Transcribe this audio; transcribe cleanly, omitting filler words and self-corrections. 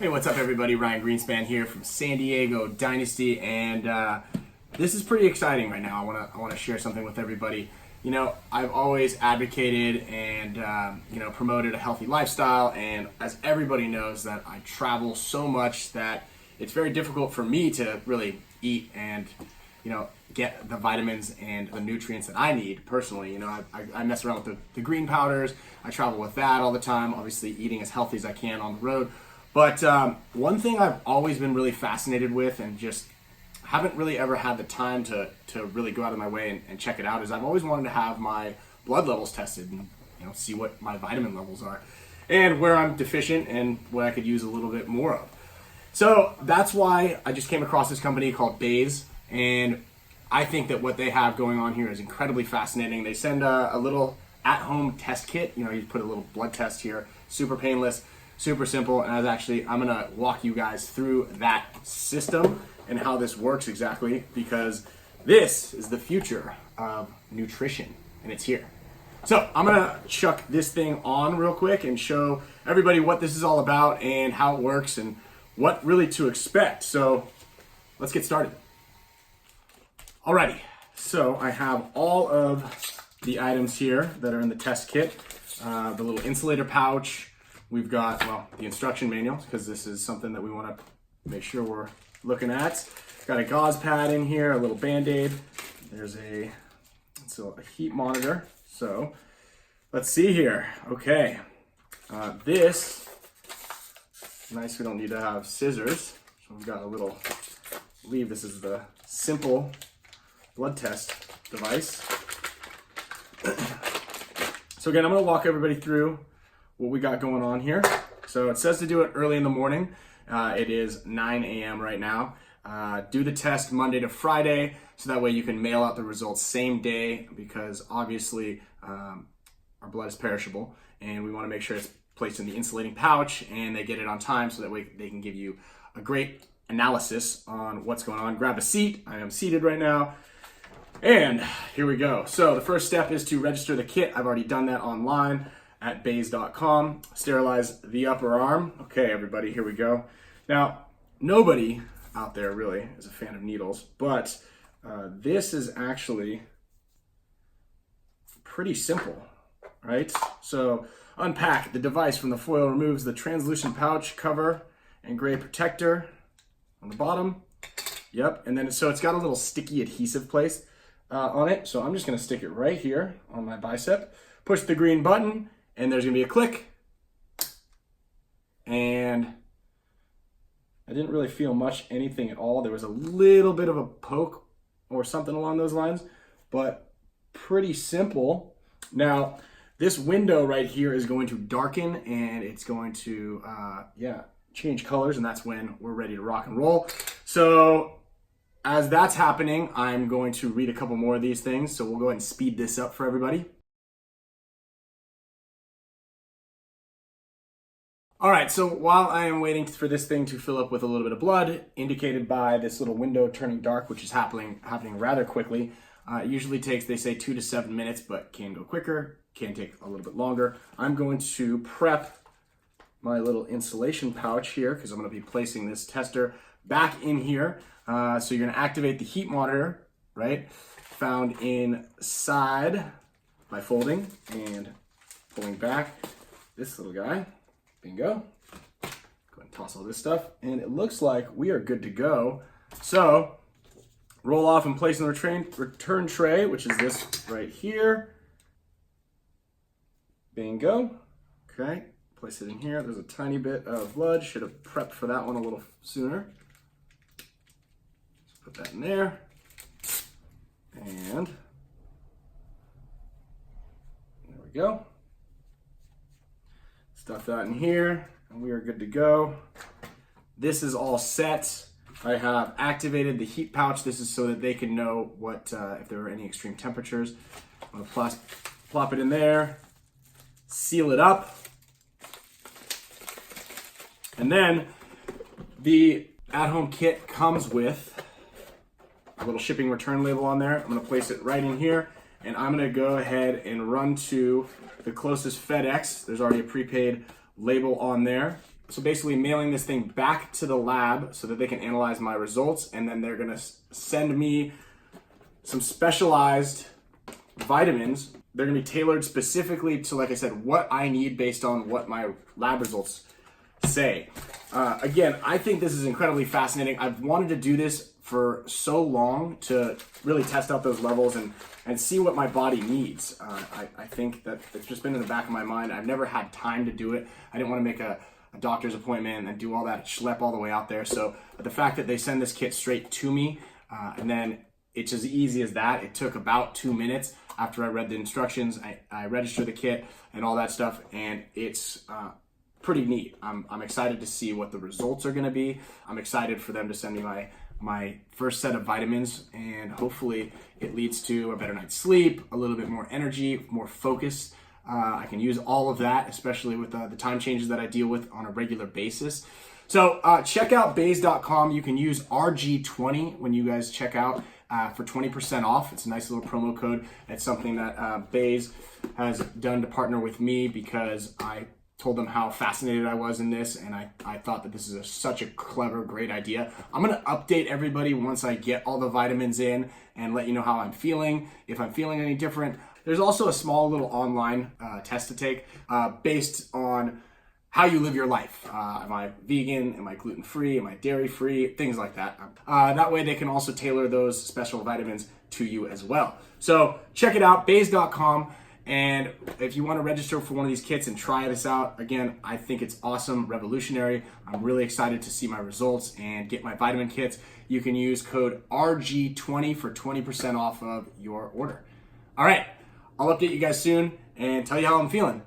Hey, what's up everybody? Ryan Greenspan here from San Diego Dynasty, and this is pretty exciting right now. I want to share something with everybody. You know, I've always advocated and promoted a healthy lifestyle, and as everybody knows that I travel so much that it's very difficult for me to really eat and get the vitamins and the nutrients that I need personally. I mess around with the green powders. I travel with that all the time, obviously eating as healthy as I can on the road. But one thing I've always been really fascinated with and just haven't really ever had the time to really go out of my way and check it out is I've always wanted to have my blood levels tested and see what my vitamin levels are and where I'm deficient and what I could use a little bit more of. So that's why I just came across this company called BAZE, and I think that what they have going on here is incredibly fascinating. They send a little at-home test kit. You put a little blood test here, super painless, super simple, and I'm gonna walk you guys through that system and how this works exactly, because this is the future of nutrition, and it's here. So I'm gonna chuck this thing on real quick and show everybody what this is all about and how it works and what really to expect. So let's get started. Alrighty, so I have all of the items here that are in the test kit. The little insulator pouch. We've got, the instruction manual, because this is something that we want to make sure we're looking at. Got a gauze pad in here, a little Band-Aid. There's a heat monitor. So let's see here. Okay, this, nice, we don't need to have scissors. So we've got a little, I believe this is the simple blood test device. So again, I'm gonna walk everybody through what we got going on here. So it says to do it early in the morning. It is 9 a.m. right now. Do the test Monday to Friday, so that way you can mail out the results same day, because obviously our blood is perishable and we want to make sure it's placed in the insulating pouch and they get it on time, so that way they can give you a great analysis on what's going on. Grab a seat. I am seated right now. And here we go. So the first step is to register the kit. I've already done that online at baze.com. Sterilize the upper arm. Okay, everybody, here we go. Now, nobody out there really is a fan of needles, but this is actually pretty simple, right? So unpack the device from the foil, removes the translucent pouch cover and gray protector on the bottom. Yep, and then so it's got a little sticky adhesive place on it. So I'm just gonna stick it right here on my bicep, push the green button, and there's gonna be a click. And I didn't really feel anything at all. There was a little bit of a poke or something along those lines, but pretty simple. Now, this window right here is going to darken, and it's going to, change colors, and that's when we're ready to rock and roll. So as that's happening, I'm going to read a couple more of these things. So we'll go ahead and speed this up for everybody. All right, so while I am waiting for this thing to fill up with a little bit of blood, indicated by this little window turning dark, which is happening rather quickly. It usually takes, they say, 2 to 7 minutes, but can go quicker, can take a little bit longer. I'm going to prep my little insulation pouch here, because I'm going to be placing this tester back in here. So you're going to activate the heat monitor, right? Found inside by folding and pulling back this little guy. Bingo. Go ahead and toss all this stuff, and it looks like we are good to go. So roll off and place in the return tray, which is this right here. Bingo. Okay, place it in here. There's a tiny bit of blood. Should have prepped for that one a little sooner. Let's put that in there. And there we go. Stuff that in here, and we are good to go. This is all set. I have activated the heat pouch. This is so that they can know what if there are any extreme temperatures. I'm gonna plop it in there, seal it up, and then the at-home kit comes with a little shipping return label on there. I'm gonna place it right in here, and I'm gonna go ahead and run to the closest FedEx. There's already a prepaid label on there. So basically mailing this thing back to the lab so that they can analyze my results, and then they're gonna send me some specialized vitamins. They're gonna be tailored specifically to, like I said, what I need based on what my lab results say. Again, I think this is incredibly fascinating. I've wanted to do this for so long to really test out those levels and see what my body needs. I think that it's just been in the back of my mind. I've never had time to do it. I didn't want to make a doctor's appointment and do all that schlep all the way out there. So the fact that they send this kit straight to me, and then it's as easy as that. It took about 2 minutes after I read the instructions. I registered the kit and all that stuff, and it's pretty neat. I'm excited to see what the results are gonna be. I'm excited for them to send me my first set of vitamins, and hopefully it leads to a better night's sleep, a little bit more energy, more focus. I can use all of that, especially with the time changes that I deal with on a regular basis. So check out BAZE.com. You can use RG20 when you guys check out for 20% off. It's a nice little promo code. It's something that BAZE has done to partner with me because I told them how fascinated I was in this, and I thought that this is such a clever, great idea. I'm gonna update everybody once I get all the vitamins in and let you know how I'm feeling, if I'm feeling any different. There's also a small little online test to take based on how you live your life. Am I vegan? Am I gluten-free? Am I dairy-free? Things like that. That way they can also tailor those special vitamins to you as well. So check it out, BAZE.com. And if you want to register for one of these kits and try this out, again, I think it's awesome, revolutionary. I'm really excited to see my results and get my vitamin kits. You can use code RG20 for 20% off of your order. All right, I'll update you guys soon and tell you how I'm feeling.